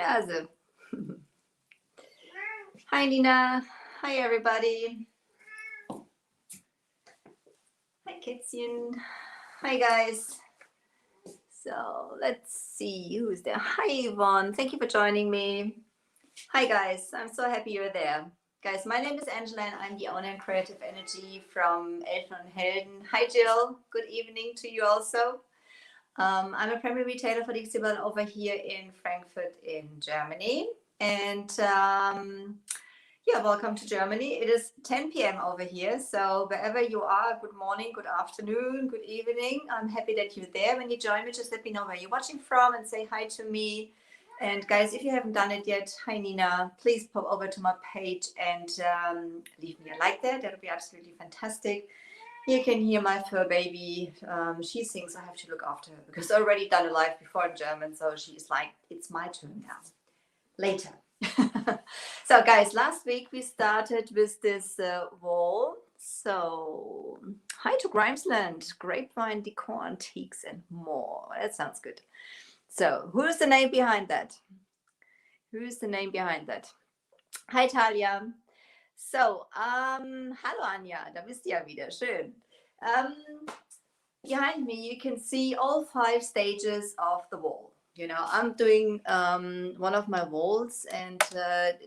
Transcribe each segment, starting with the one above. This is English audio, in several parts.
Hase. Hi, Nina. Hi, everybody. Hi, Kätzchen. Hi, guys. So let's see who's there. Hi, Yvonne. Thank you for joining me. Hi, guys. I'm so happy you're there. Guys, my name is Angela and I'm the owner of Creative Energy from Elfen and Helden. Hi, Jill. Good evening to you also. I'm a primary retailer for Dixieland over here in Frankfurt in Germany. And yeah, welcome to Germany. It is 10 p.m. over here. So wherever you are, good morning, good afternoon, good evening. I'm happy that you're there. When you join me, just let me know where you're watching from and say hi to me. And guys, if you haven't done it yet, hi Nina, please pop over to my page and leave me a like there. That would be absolutely fantastic. You can hear my fur baby. She sings. I have to look after her because I already done a live before in German. So she's like, it's my turn now. Later. So guys, last week we started with this wall. So hi to Grimesland, Grapevine Decor Antiques and more. That sounds good. So who's the name behind that? Who's the name behind that? Hi Talia. So, hallo Anja, da bist ihr ja wieder, schön. Behind me, you can see all 5 stages of the wall. You know, I'm doing one of my walls, and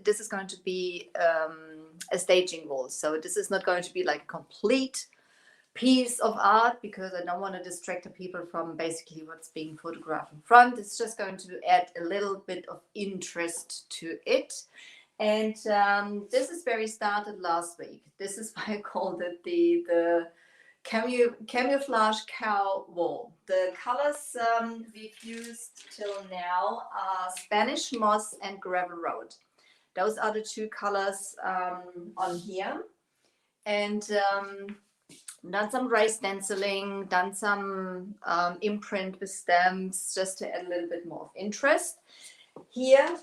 this is going to be a staging wall. So this is not going to be like a complete piece of art because I don't want to distract the people from basically what's being photographed in front. It's just going to add a little bit of interest to it. And this is where we started last week. This is why I called it the Camouflage Cow Wall. The colors we've used till now are Spanish Moss and Gravel Road. Those are the 2 colors on here. And done some raised stenciling, done some imprint with stamps just to add a little bit more of interest. Here,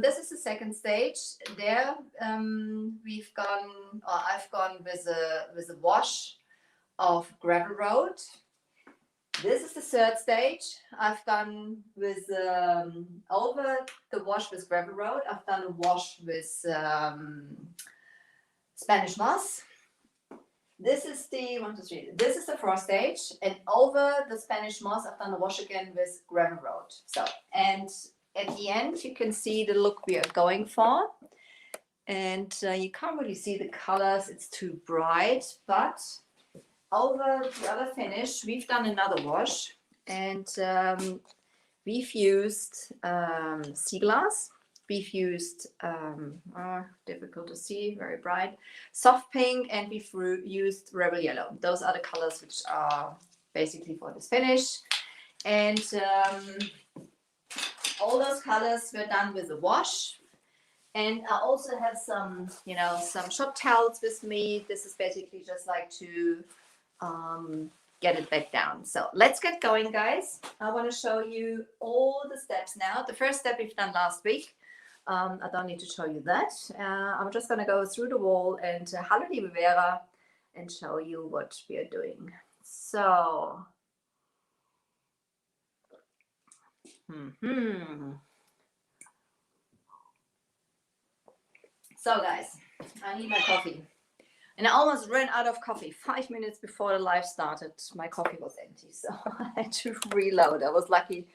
this is the 2nd stage. There, I've gone with a wash of Gravel Road. This is the 3rd stage. I've gone with over the wash with Gravel Road. I've done a wash with Spanish Moss. This is the 1, 2, 3. This is the 4th stage, and over the Spanish Moss, I've done a wash again with Gravel Road. So, and at the end, you can see the look we are going for. And you can't really see the colors, it's too bright. But over the other finish, we've done another wash. And we've used sea glass. We've used, difficult to see, very bright, soft pink, and we've used rebel yellow. Those are the colors which are basically for this finish. And all those colors were done with a wash. And I also have some, you know, some shop towels with me. This is basically just like to get it back down. So let's get going, guys. I want to show you all the steps now. The first step we've done last week. I don't need to show you that. I'm just going to go through the wall and hallo liebe Vera and show you what we are doing. So, so guys, I need my coffee. And I almost ran out of coffee 5 minutes before the live started. My coffee was empty, so I had to reload. I was lucky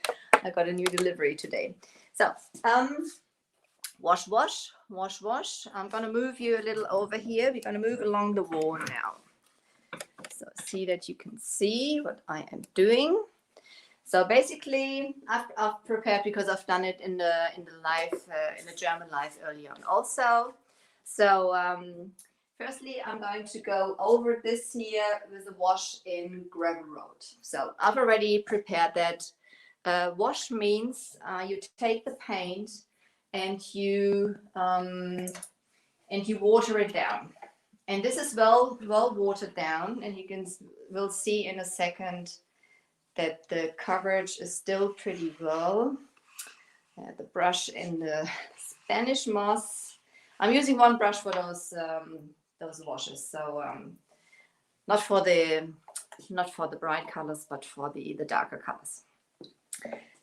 I got a new delivery today. So, wash, wash, wash, wash. I'm going to move you a little over here. We're going to move along the wall now. So see that you can see what I am doing. So basically, I've prepared because I've done it in the live, in the German live earlier on also. So firstly, I'm going to go over this here with a wash in Gravel Road. So I've already prepared that. Wash means you take the paint and you water it down. And this is well watered down, and you will see in a second that the coverage is still pretty well. The brush in the Spanish Moss. I'm using one brush for those washes, so not for the bright colors, but for the darker colors.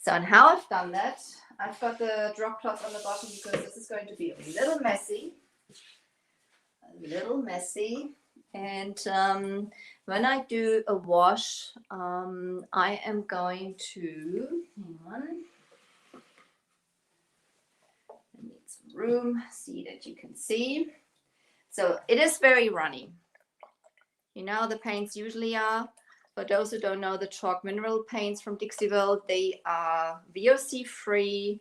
So, and how I've done that, I've got the drop cloth on the bottom because this is going to be a little messy. And when I do a wash, I am going to, hang on, I need some room, see that you can see. So it is very runny. You know, the paints usually are. For those who don't know, the chalk mineral paints from Dixieville, they are VOC free.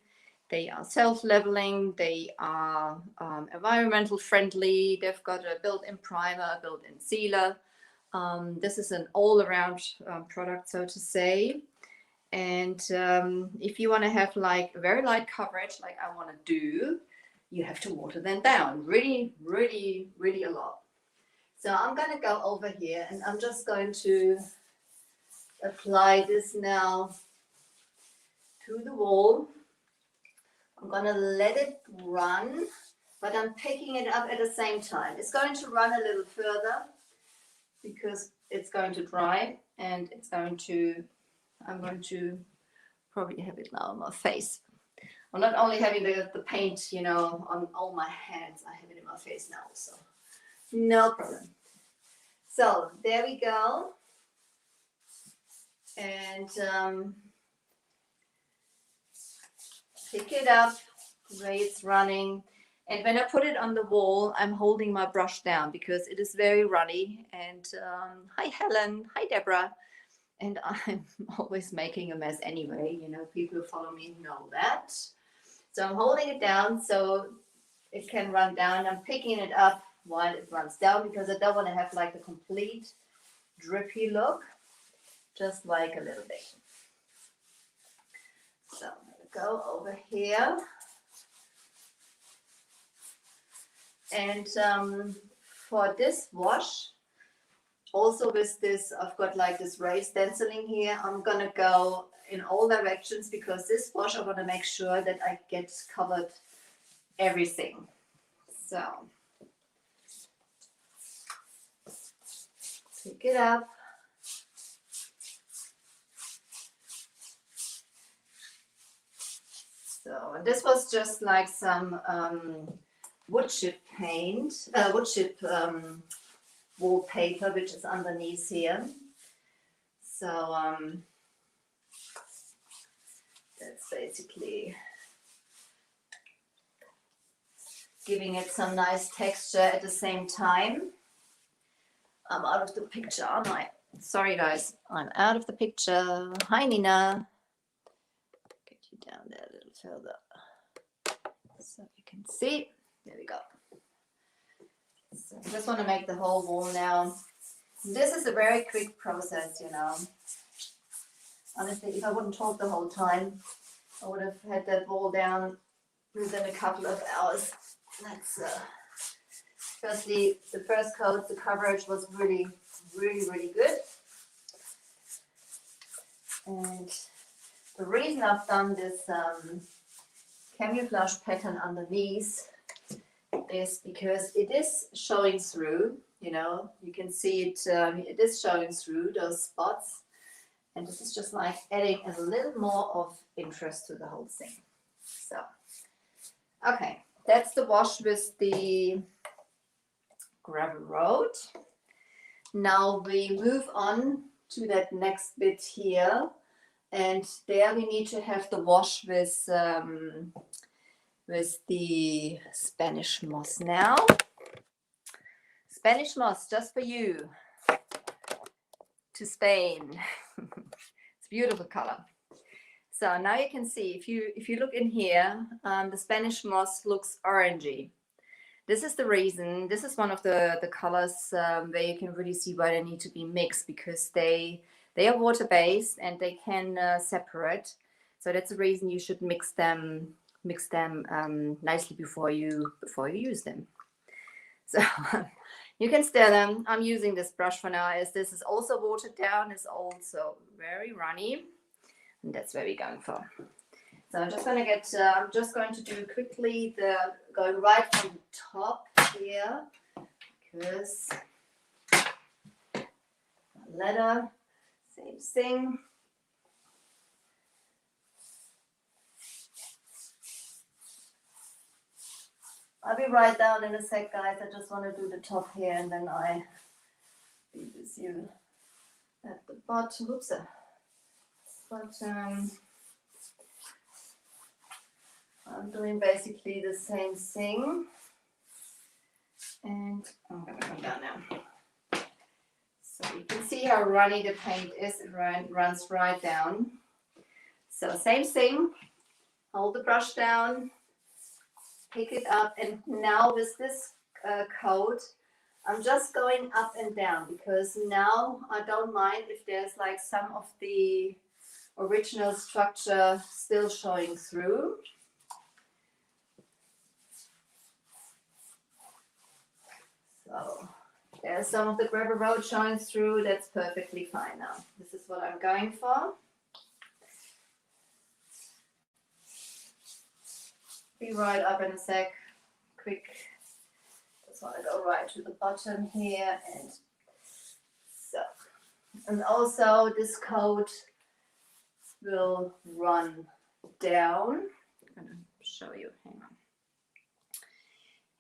They are self-leveling. They are environmental friendly. They've got a built-in primer, a built-in sealer. This is an all-around product, so to say. And if you want to have like a very light coverage, like I want to do, you have to water them down really, really, really a lot. So I'm going to go over here and I'm just going to apply this now to the wall. I'm going to let it run, but I'm picking it up at the same time. It's going to run a little further because it's going to dry and it's going to, I'm going to probably have it now on my face. I'm not only having the paint, you know, on all my hands, I have it in my face now also. No problem. So there we go. And pick it up the way it's running. And when I put it on the wall, I'm holding my brush down because it is very runny. And hi, Helen. Hi, Deborah. And I'm always making a mess anyway. You know, people who follow me know that. So I'm holding it down so it can run down. I'm picking it up while it runs down because I don't want to have like a complete drippy look. Just like a little bit. So I'm going to go over here. And for this wash, also with this, I've got like this raised stenciling here. I'm going to go in all directions because this wash, I want to make sure that I get covered everything. So pick it up. So, and this was just like some wood chip paint, wallpaper, which is underneath here. So that's basically giving it some nice texture at the same time. I'm out of the picture, aren't I? Sorry guys, I'm out of the picture. Hi Nina. Get you down there a little further so you can see. There we go. So I just want to make the whole wall now. This is a very quick process, you know. Honestly, if I wouldn't talk the whole time, I would have had that wall down within a couple of hours. That's firstly, the first coat, the coverage was really, really, really good. And the reason I've done this camouflage pattern underneath is because it is showing through, you know, you can see it, it is showing through those spots. And this is just like adding a little more of interest to the whole thing. So, okay, that's the wash with the gravel road. Now we move on to that next bit here. And there we need to have the wash with the Spanish moss now. Spanish moss, just for you, to Spain. It's a beautiful color. So now you can see, if you look in here, the Spanish moss looks orangey. This is the reason, this is one of the colors where you can really see why they need to be mixed, because they are water-based and they can separate. So that's the reason you should mix them nicely before you use them. So you can stir them. I'm using this brush for now, as this is also watered down. It's also very runny, and that's where we're going for. So I'm just going to get. I'm just going to do quickly going right from the top here, because letter, same thing. I'll be right down in a sec, guys. I just want to do the top here and then I be with you at the bottom. Oops. Bottom. I'm doing basically the same thing. And I'm going to come down now. So you can see how runny the paint is. It runs right down. So same thing. Hold the brush down. Pick it up, and now with this coat, I'm just going up and down because now I don't mind if there's like some of the original structure still showing through. So there's some of the gravel road showing through. That's perfectly fine now. This is what I'm going for. Be right up in a sec. Quick. Just want to go right to the bottom here, and so. And also this coat will run down. I'm going to show you.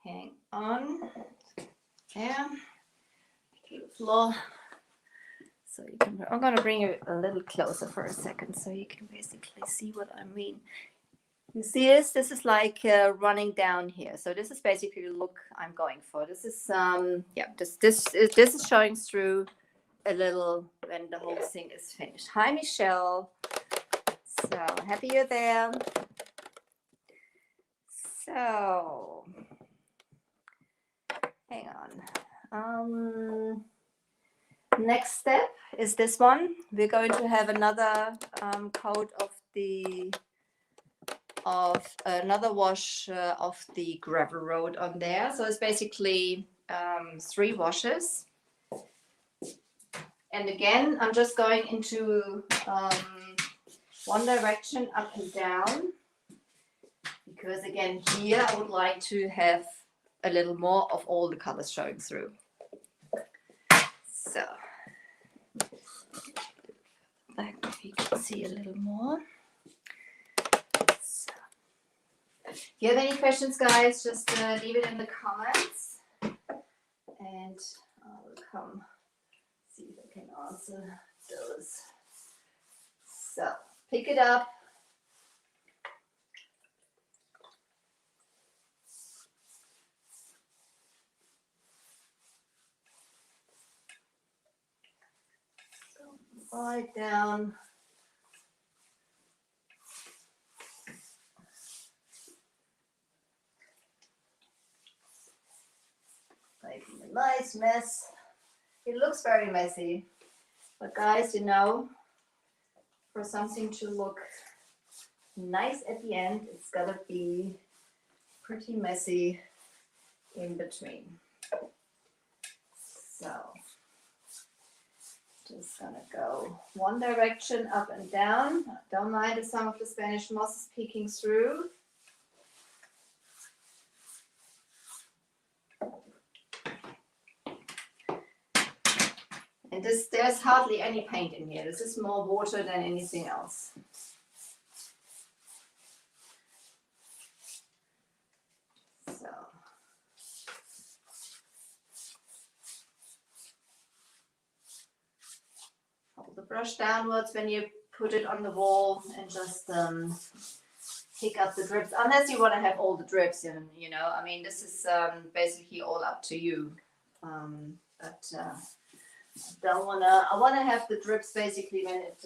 Hang on. There. To the floor. So you can. I'm going to bring it a little closer for a second, so you can basically see what I mean. You see this? This is like running down here. So this is basically the look I'm going for. This is yeah. This is showing through a little when the whole thing is finished. Hi, Michelle. So happy you're there. So hang on. Next step is this one. We're going to have another coat of another wash of the gravel road on there. So it's basically 3 washes. And again, I'm just going into one direction up and down, because again here I would like to have a little more of all the colors showing through. So back if you can see a little more. If you have any questions, guys, just leave it in the comments, and I will come see if I can answer those. So pick it up. So right down. Making a nice mess. It looks very messy, but guys, you know, for something to look nice at the end, it's gotta be pretty messy in between. So just gonna go one direction up and down. Don't mind if some of the Spanish moss is peeking through. And there's hardly any paint in here. This is more water than anything else. So hold the brush downwards when you put it on the wall, and just pick up the drips. Unless you want to have all the drips in, you know. I mean, this is basically all up to you. I want to have the drips basically when it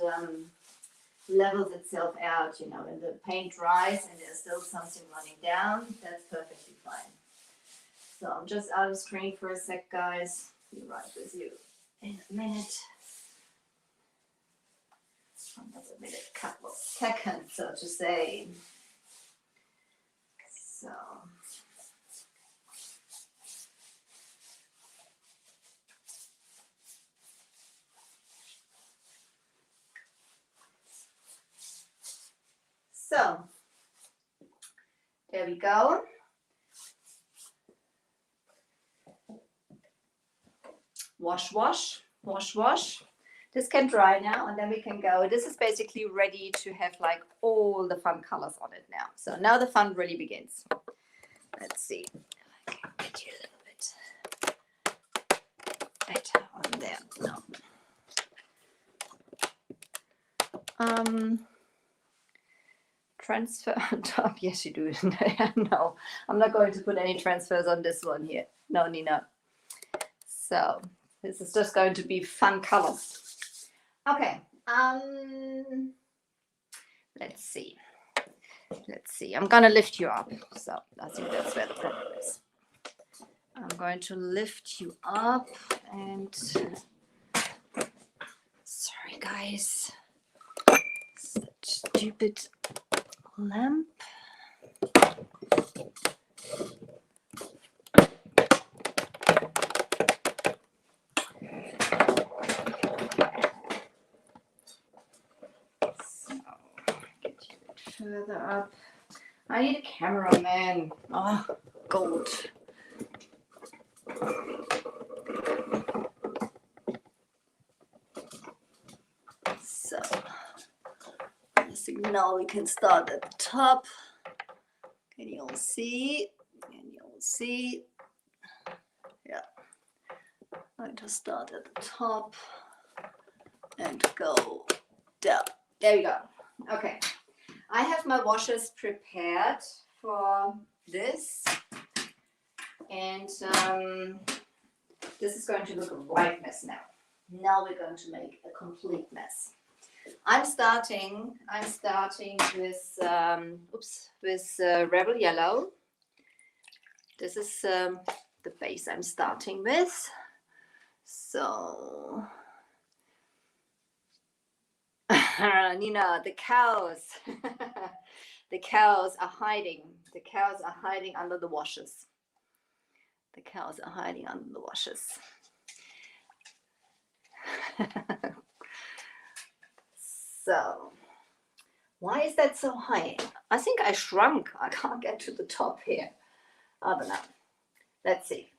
levels itself out, you know, when the paint dries and there's still something running down, that's perfectly fine. So I'm just out of screen for a sec, guys. Be right with you in a minute. Another minute, couple of seconds, so to say. So. So, there we go. Wash, wash, wash, wash. This can dry now, and then we can go. This is basically ready to have like all the fun colors on it now. So now the fun really begins. Let's see. I can get you a little bit better on there. No. Transfer on top. Yes, you do. No, I'm not going to put any transfers on this one here. No, Nina. So this is just going to be fun colors. Okay. Let's see. I'm gonna lift you up. So I think that's where the problem is. I'm going to lift you up and sorry guys. Such stupid lamp. So get you a bit further up. I need a cameraman. Oh, gold. So I think now we can start at the top. Can you all see? Yeah. I just start at the top and go down. There we go. Okay. I have my washes prepared for this. And this is going to look a right mess now. Now we're going to make a complete mess. I'm starting with Rebel Yellow. This is the base I'm starting with. So, Nina, the cows, the cows are hiding. The cows are hiding under the washes. The cows are hiding under the washes. So, why is that so high? I think I shrunk. I can't get to the top here. I don't know. Let's see.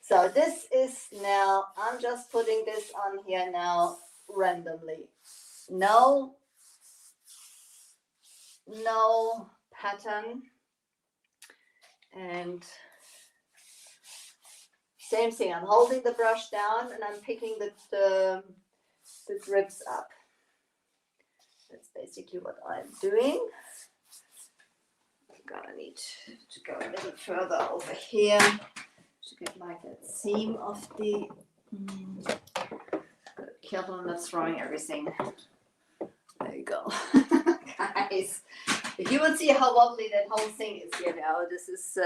So this is now, I'm just putting this on here now randomly. No pattern. And same thing, I'm holding the brush down and I'm picking the drips up. That's basically what I'm doing. I'm gonna need to go a little further over here to get like that seam of the. Careful, I'm not throwing everything. There you go, guys. If you would see how wobbly that whole thing is here now, this is.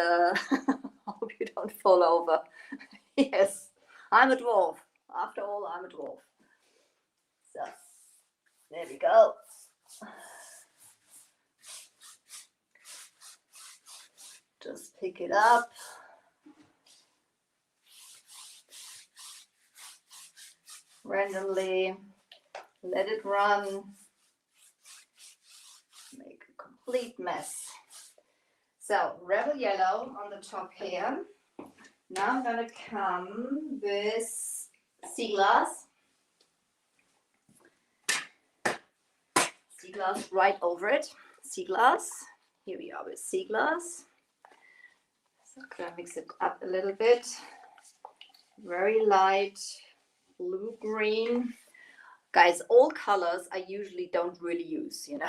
Hope you don't fall over. Yes, I'm a dwarf. After all, I'm a dwarf. So there we go. Just pick it up. Randomly, let it run. Make a complete mess. So, Rebel Yellow on the top here. Now I'm going to come with sea glass. Sea glass right over it. Sea glass. Here we are with sea glass. So I'm going to mix it up a little bit. Very light blue green. Guys, all colors I usually don't really use, you know.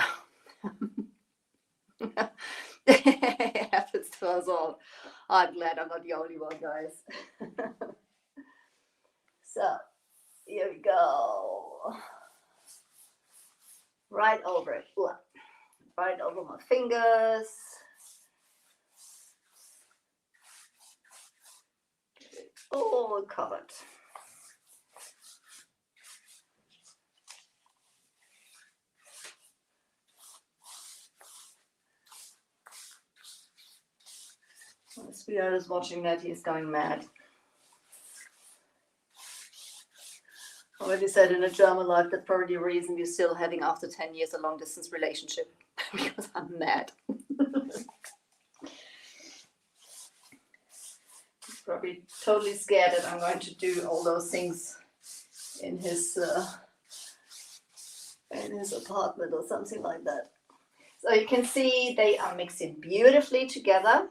It happens to us all. I'm glad I'm not the only one, guys. So here we go. Right over it. Ooh. Right over my fingers. All covered. The sweetheart is watching that, he's going mad. Already said in a German life that's probably the reason we're still having after 10 years a long distance relationship. Because I'm mad. He's probably totally scared that I'm going to do all those things in his apartment or something like that. So you can see they are mixing beautifully together.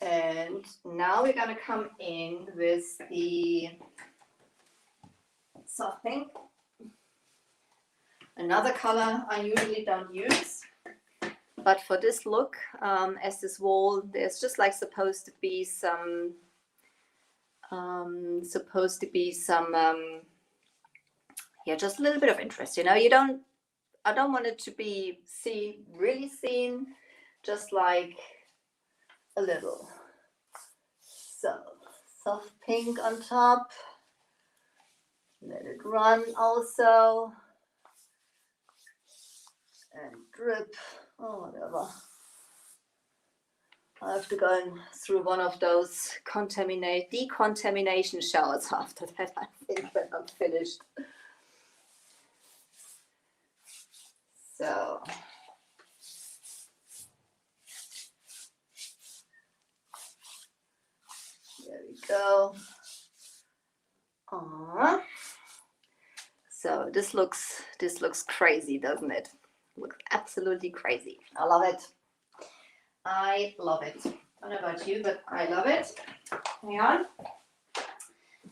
And now we're going to come in with the soft pink. Another color I usually don't use, but for this look, as this wall, there's just like supposed to be some yeah, just a little bit of interest. You know, I don't want it to be really seen, just like a little. So soft pink on top. Let it run also. And drip, or whatever. I have to go through one of those decontamination showers after that, I think, when I'm finished. So, there we go. Aww. So this looks crazy, doesn't it? Looks absolutely crazy. I love it. I love it. I don't know about you, but I love it. Hang on.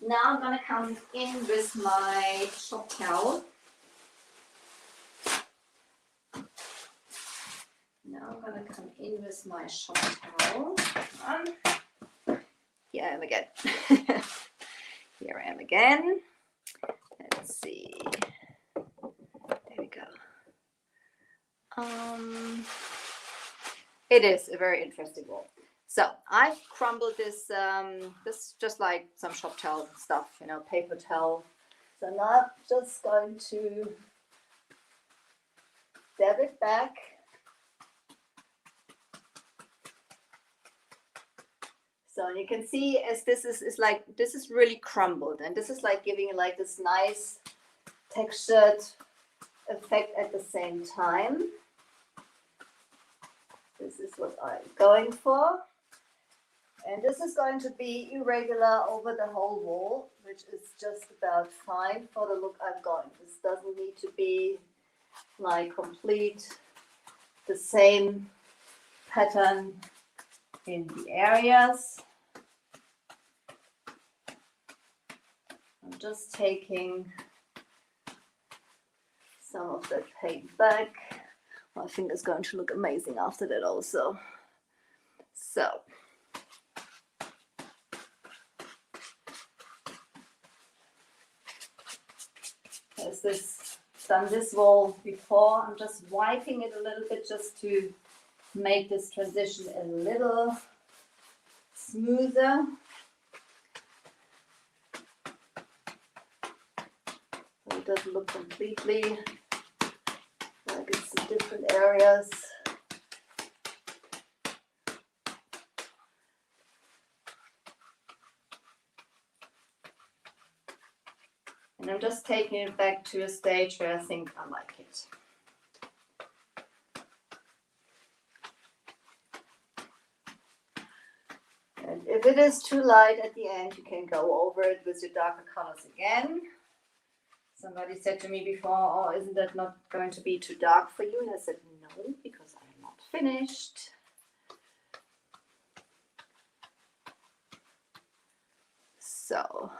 Now I'm gonna come in with my shop towel. Here I am again. Here I am again. Let's see. There we go. It is a very interesting wall. So I've crumbled this, this just like some shop towel stuff, you know, paper towel. So now I'm just going to dab it back. So you can see as this is like, this is really crumbled, and this is like giving it like this nice textured effect at the same time. This is what I'm going for. And this is going to be irregular over the whole wall, which is just about fine for the look I'm going. This doesn't need to be like complete the same pattern in the areas. I'm just taking some of that paint back. I think it's going to look amazing after that also. So as this done this wall before, I'm just wiping it a little bit just to make this transition a little smoother. So it doesn't look completely like it's in different areas. And I'm just taking it back to a stage where I think I like it. And if it is too light at the end, you can go over it with your darker colors again. Somebody said to me before, oh, isn't that not going to be too dark for you? And I said, no, because I'm not finished. So,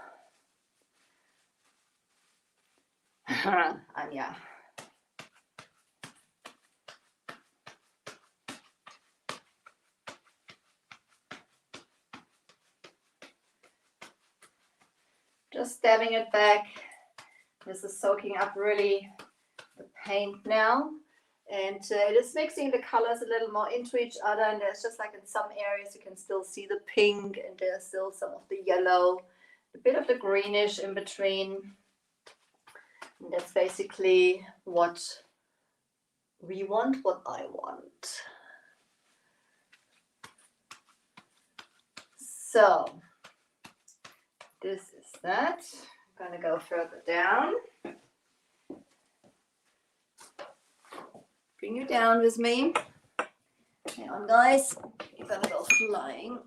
Anja. Just dabbing it back. This is soaking up really the paint now. And it is mixing the colors a little more into each other. And there's just like in some areas you can still see the pink, and there's still some of the yellow, a bit of the greenish in between. And that's basically what we want, what I want. So this is that. I'm going to go further down. Bring you down with me. Hang on, guys. You're going to go flying.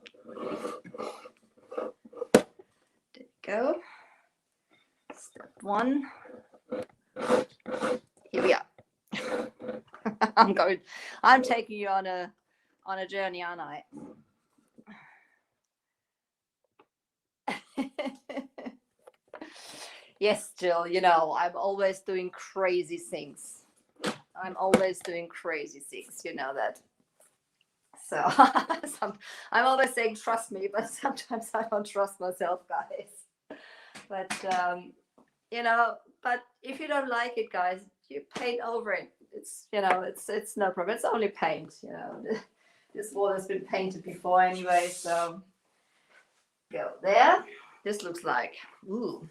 There we go. Step one. Here we are. I'm taking you on a journey, aren't I? Yes, Jill, you know, I'm always doing crazy things. I'm always doing crazy things, you know that. So I'm always saying trust me, but sometimes I don't trust myself, guys. But you know, but if you don't like it, guys, you paint over it. It's, you know, it's no problem. It's only paint, you know. This wall has been painted before anyway, so go there. This looks like, ooh.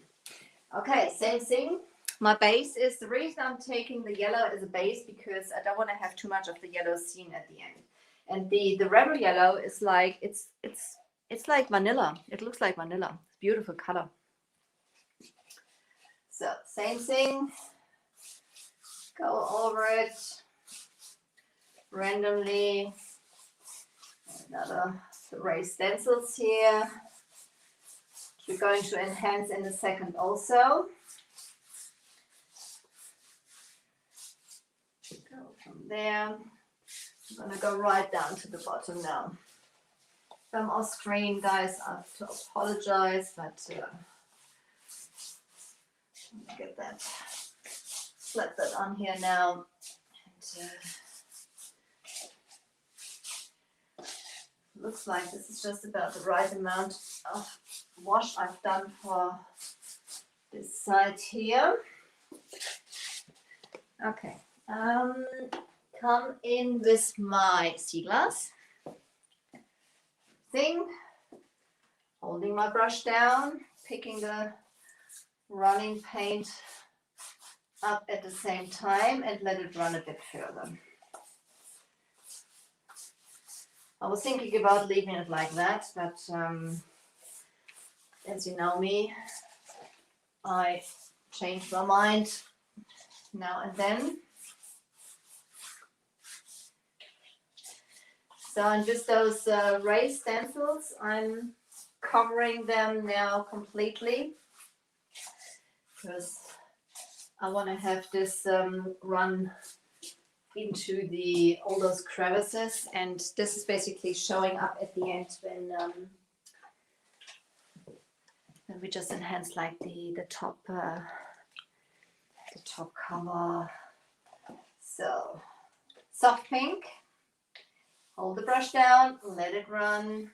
Okay, same thing. My base is, the reason I'm taking the yellow as a base because I don't want to have too much of the yellow seen at the end. And the rebel yellow is like, it's like vanilla. It looks like vanilla. It's a beautiful color. So same thing. Go over it randomly. Another raised stencils here. We're going to enhance in a second also. Go from there. I'm gonna go right down to the bottom now. If I'm off screen, guys, I have to apologize, but get that, slap that on here now. And, looks like this is just about the right amount of wash I've done for this side here. Okay, come in with my sea glass thing, holding my brush down, picking the running paint up at the same time and let it run a bit further. I was thinking about leaving it like that, but as you know me, I change my mind now and then. So, and with those raised stencils, I'm covering them now completely because I want to have this run into all those crevices, and this is basically showing up at the end when we just enhance like the top color. So soft pink. Hold the brush down, let it run.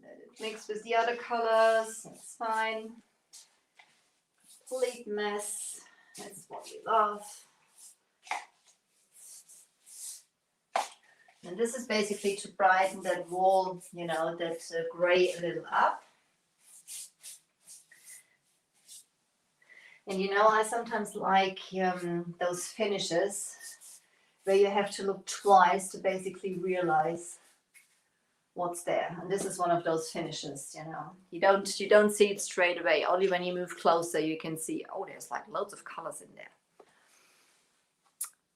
Let it mix with the other colors. That's fine. Complete mess. That's what we love. And this is basically to brighten that wall, you know, that gray a little up. And you know, I sometimes like those finishes where you have to look twice to basically realize what's there. And this is one of those finishes, you know. You don't see it straight away. Only when you move closer you can see, oh, there's like loads of colors in there.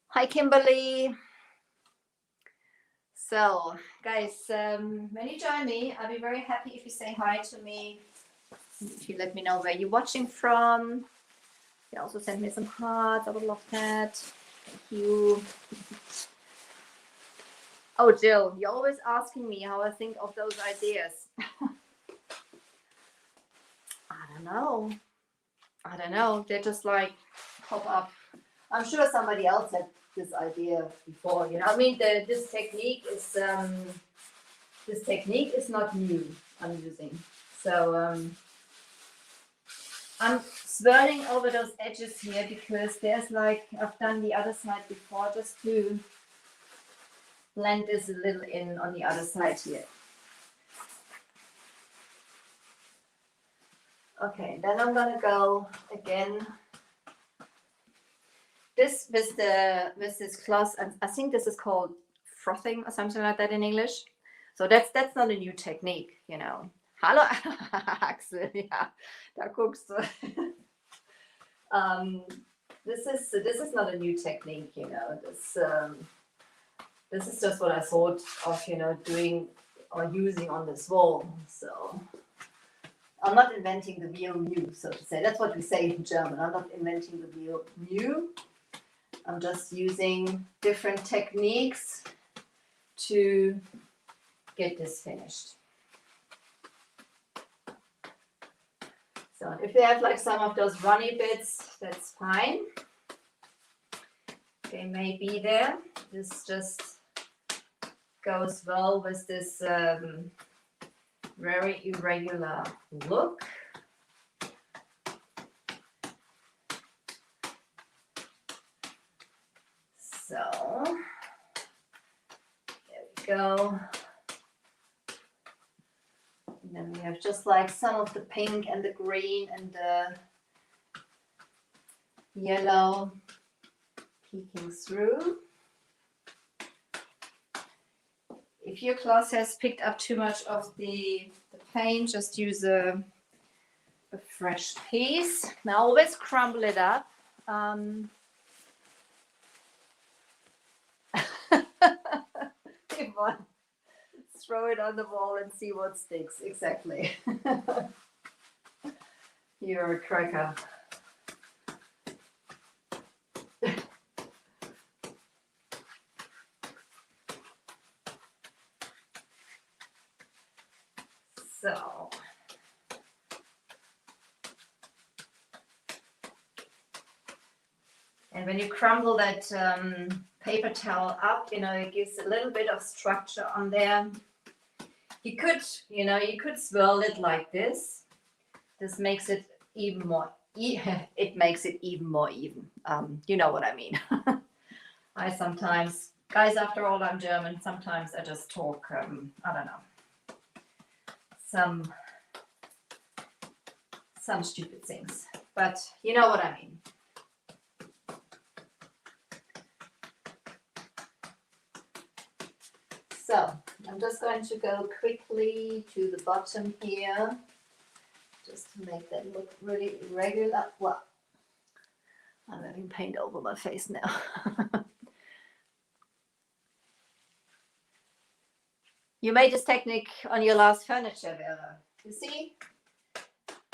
Hi, Kimberly. So, guys, when you join me, I'll be very happy if you say hi to me. If you let me know where you're watching from. You also send me some hearts. I would love that. Thank you. Oh, Jill, you're always asking me how I think of those ideas. I don't know. They just like pop up. I'm sure somebody else had this idea before. You know, I mean, this technique is not new. I'm using. So I'm swirling over those edges here because there's like, I've done the other side before just to blend this a little in on the other side here. Okay, then I'm gonna go again. This with this cloth, and I think this is called frothing or something like that in English. So that's not a new technique, you know. Hallo Axel, ja, da guckst du. This is not a new technique, you know. This is just what I thought of, you know, doing or using on this wall. So I'm not inventing the wheel new, so to say. That's what we say in German. I'm not inventing the wheel new. I'm just using different techniques to get this finished. So if you have like some of those runny bits, that's fine. They may be there. This just goes well with this very irregular look. So there we go. And then we have just like some of the pink and the green and the yellow peeking through. If your cloth has picked up too much of the paint, just use a fresh piece. Now always crumble it up. Throw it on the wall and see what sticks. Exactly. You're a cracker. So, and when you crumble that paper towel up, you know, it gives a little bit of structure on there. You could, you know, you could swirl it like this. This makes it even more, it makes it even more even. You know what I mean. I sometimes, guys, after all, I'm German. Sometimes I just talk, I don't know, some stupid things, but you know what I mean. So I'm just going to go quickly to the bottom here, just to make that look really irregular. Well, I'm having paint over my face now. You made this technique on your last furniture, Vera. You see?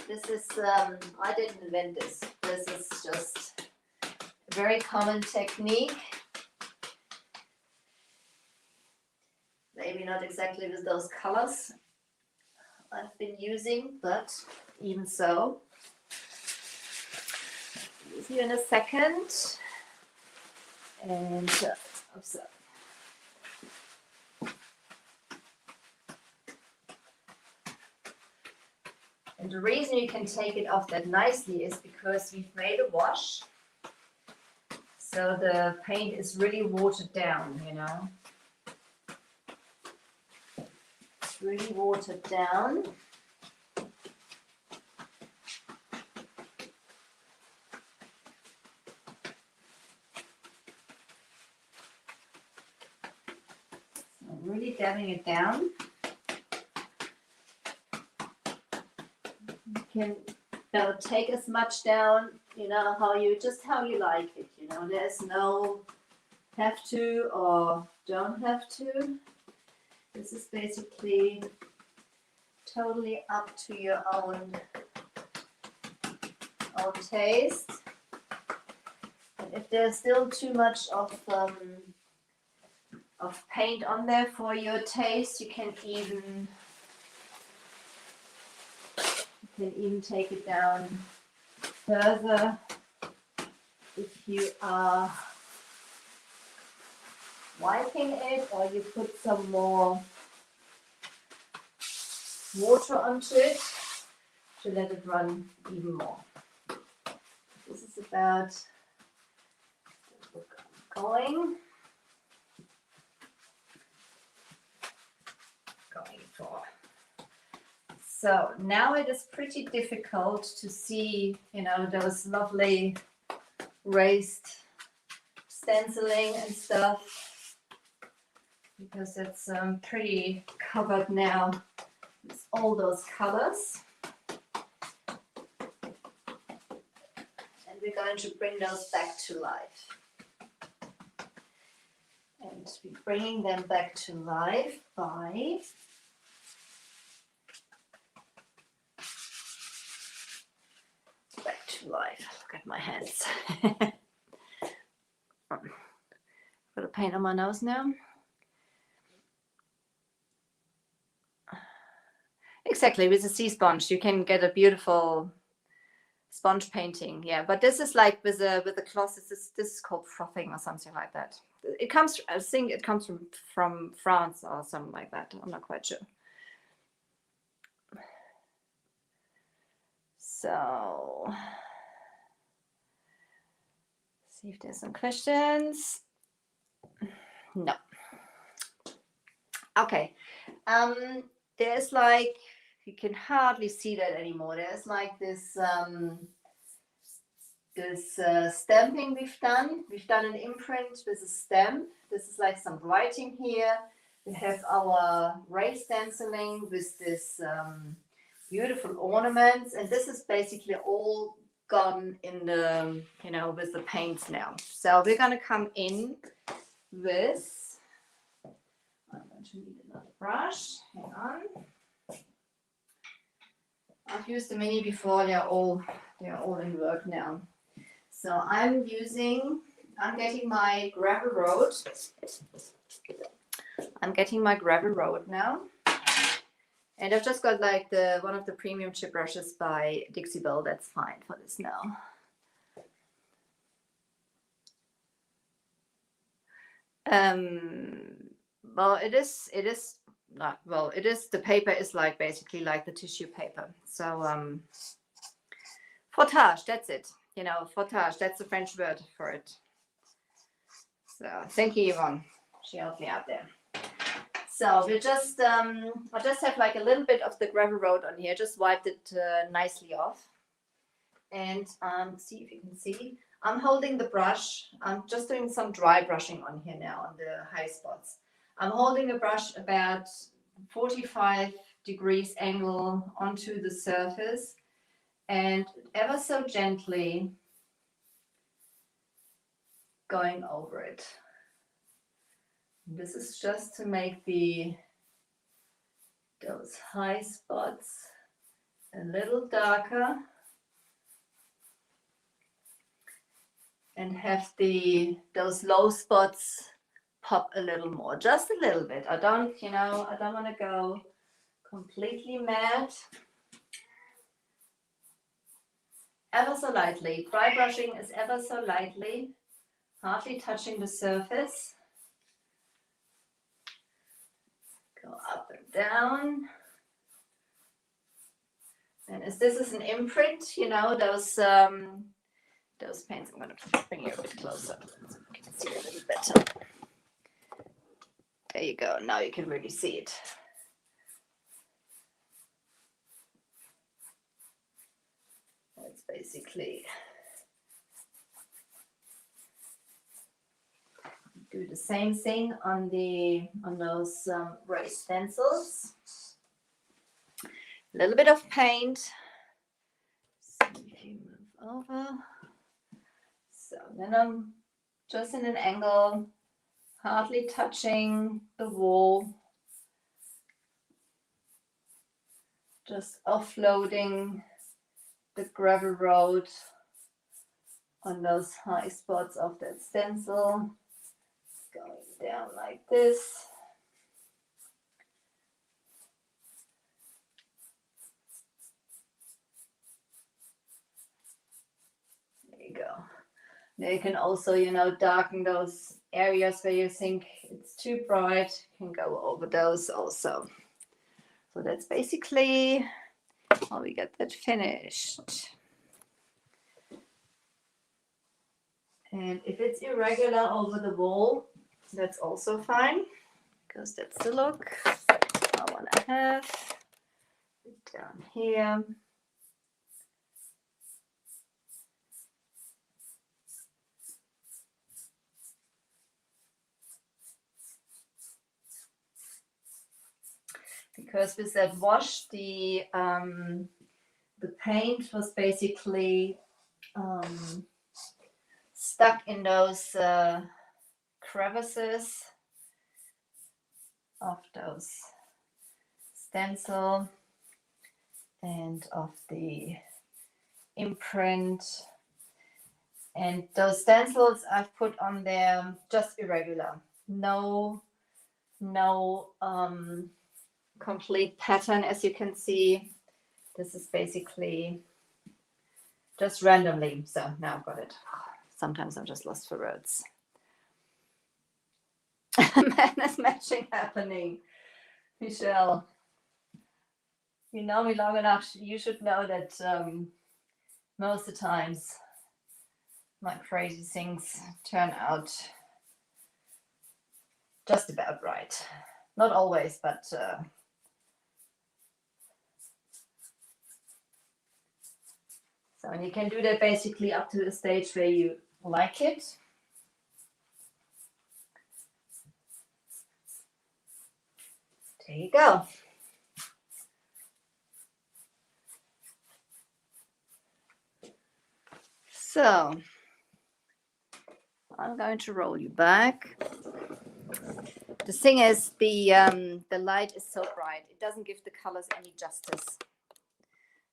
This is, I didn't invent this. This is just a very common technique. Maybe not exactly with those colors I've been using, but even so. I'll see you in a second. And oops. And the reason you can take it off that nicely is because we've made a wash. So the paint is really watered down, you know. It's really watered down. So I'm really dabbing it down. You can take as much down, you know, how you like it, you know. There's no have to or don't have to. This is basically totally up to your own taste. And if there's still too much of paint on there for your taste, you can even take it down further if you are wiping it, or you put some more water onto it to let it run even more. This is about going for. So now it is pretty difficult to see, you know, those lovely raised stenciling and stuff, because it's pretty covered now with all those colors. And we're going to bring those back to life. And we're bringing them back to life by life. Look at my hands. Got a paint on my nose now. Exactly, with a sea sponge you can get a beautiful Sponge painting, yeah. But this is like with the cloth. This is called frothing or something like that. It comes, I think it comes from France or something like that. I'm not quite sure. So, see if there's some questions. No. Okay. There's like, you can hardly see that anymore. There's like this stamping we've done. We've done an imprint with a stamp. This is like some writing here. We have our race stenciling with this beautiful ornaments, and this is basically all gone in the, with the paints now. So we're gonna come in with, I'm going to need another brush. Hang on. I've used the mini before. They're all in work now. So I'm getting my gravel road. I'm getting my gravel road now. And I've just got like one of the premium chip brushes by Dixie Belle. That's fine for this now. Well, it is not, well, it is, the paper is like basically like the tissue paper. So frottage, that's it. Frottage, that's the French word for it. So thank you, Yvonne. She helped me out there. So we just, I just have like a little bit of the gravel road on here. Just wiped it nicely off. And see if you can see. I'm holding the brush. I'm just doing some dry brushing on here now on the high spots. I'm holding the brush about 45 degrees angle onto the surface and ever so gently going over it. This is just to make those high spots a little darker and have those low spots pop a little more, just a little bit. I don't want to go completely mad. Ever so lightly. Dry brushing is ever so lightly, hardly touching the surface. Go up and down. And as this is an imprint, those paints, I'm going to bring you a bit closer so you can see it a little better. There you go. Now you can really see it. That's basically, do the same thing on those raised stencils. A little bit of paint. So if you move over. So then I'm just in an angle, hardly touching the wall. Just offloading the gravel road on those high spots of that stencil. Going down like this. There you go. Now you can also, darken those areas where you think it's too bright. You can go over those also. So that's basically how we get that finished. And if it's irregular over the wall, that's also fine, because that's the look I want to have. Down here. Because with that wash, the paint was basically stuck in those crevices of those stencil and of the imprint. And those stencils I've put on there just irregular. No complete pattern, as you can see. This is basically just randomly. So now I've got it. Sometimes I'm just lost for words. Madness matching happening. Michelle, you know me long enough. You should know that most of the times my crazy things turn out just about right. Not always, but so, and you can do that basically up to the stage where you like it. There you go. So I'm going to roll you back. The thing is, the light is so bright, it doesn't give the colors any justice.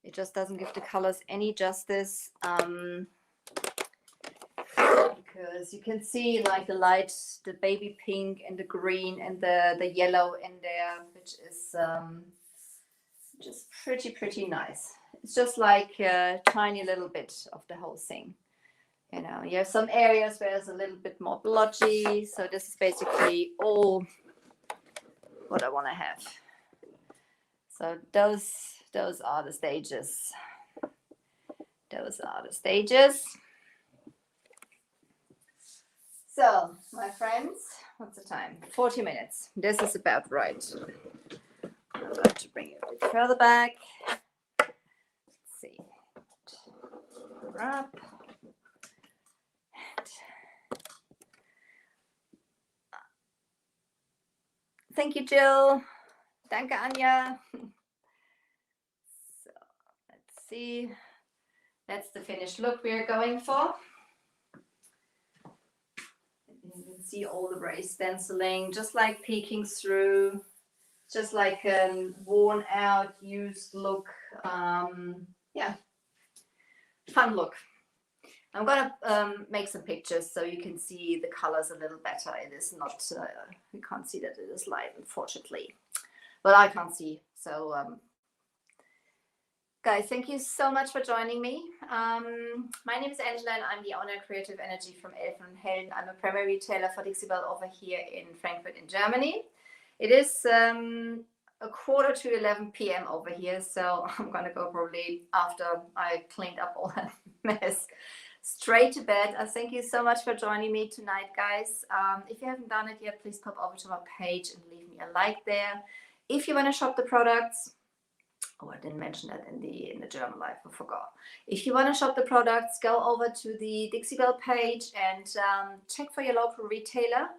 It just doesn't give the colors any justice. Because you can see like the light, the baby pink and the green and the yellow in there, which is just pretty nice. It's just like a tiny little bit of the whole thing. You know, you have some areas where it's a little bit more blotchy. So this is basically all what I want to have. So those are the stages. Those are the stages. So, my friends, what's the time? 40 minutes. This is about right. I'm going to bring it a bit further back. Let's see. Up. Thank you, Jill. Danke, Anja. So, let's see. That's the finished look we are going for. You can see all the raised stenciling, just like peeking through, just like a worn out, used look. Yeah, fun look. I'm gonna make some pictures so you can see the colors a little better. It is not, you can't see that it is light, unfortunately. But I can't see. So, guys, thank you so much for joining me. My name is Angela and I'm the owner of Creative Energy from Elfen and Helden. I'm a primary retailer for Dixie Belle over here in Frankfurt in Germany. It is a quarter to 11 p.m. over here, so I'm gonna go probably after I cleaned up all that mess straight to bed. Thank you so much for joining me tonight, guys. If you haven't done it yet, please pop over to my page and leave me a like there. If you want to shop the products, oh, I didn't mention that in the German life, I forgot. If you want to shop the products, go over to the Dixie Belle page and check for your local retailer.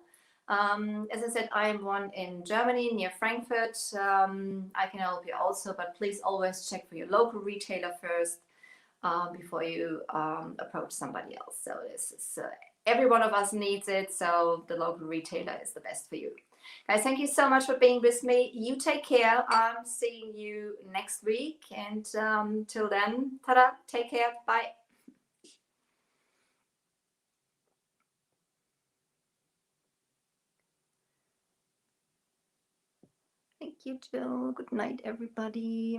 As I said, I am one in Germany near Frankfurt. I can help you also, but please always check for your local retailer first before you approach somebody else. So this is every one of us needs it, so the local retailer is the best for you. Guys, thank you so much for being with me. You take care. I'm seeing you next week, and till then, ta-da, take care, bye. Thank you, Jill. Good night, everybody.